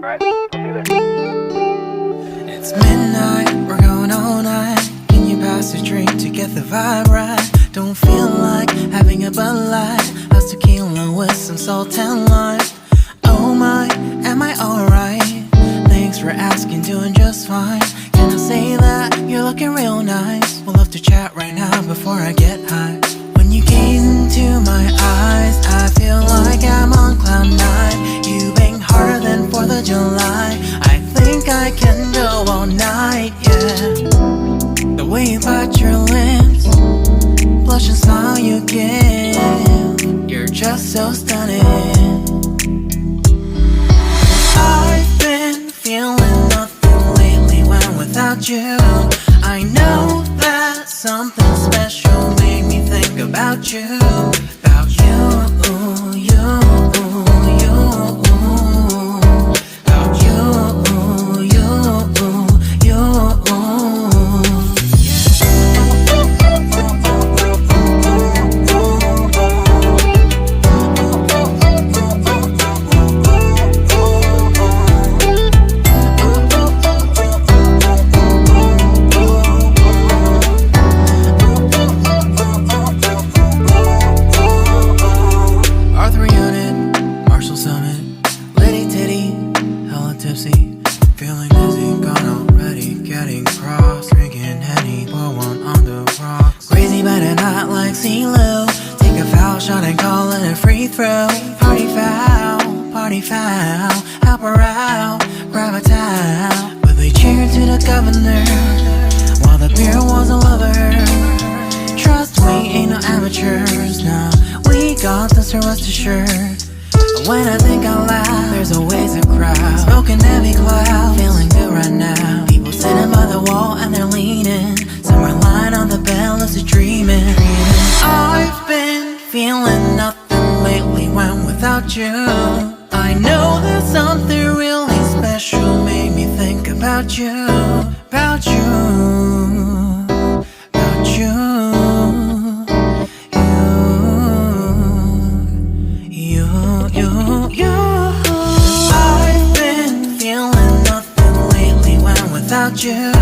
Alright, I'll see you there. It's midnight, we're going all night. Can you pass a drink to get the vibe right? Don't feel like having a Bud Light. How's tequila with some salt and lime? Oh my, am I alright? Thanks for asking, doing just fine. Can I say that you're looking real nice? We'll love to chat right now before I get high. When you gaze into my eyes, I feel like I'm on cloud nine. You bang harder than 4th of July. I think I can go all night, yeah. The way you bite your lips, blush and smile you give, you're just so stunning. I've been feeling nothing lately when without you. I know that something special made me think about you. About you, you, you. About you, you, you. Feeling dizzy, gone already, getting cross, drinking Henny, pour one on the rocks. Crazy but not like CeeLo. Take a foul shot and call it a free throw. Party foul, help her out, grab a towel. But they cheered to the governor, while the beer was a lover. Trust we ain't no amateurs, nah, we got this, so rest assured. When I think out loud, there's always a crowd, smoking heavy cloud, feeling good right now. People sitting by the wall and they're leaning, some are lying on the bed, lucid dreaming. I've been feeling nothing lately when without you. I know that something really special made me think about you. About you, about you. I've been feeling nothing lately when without you.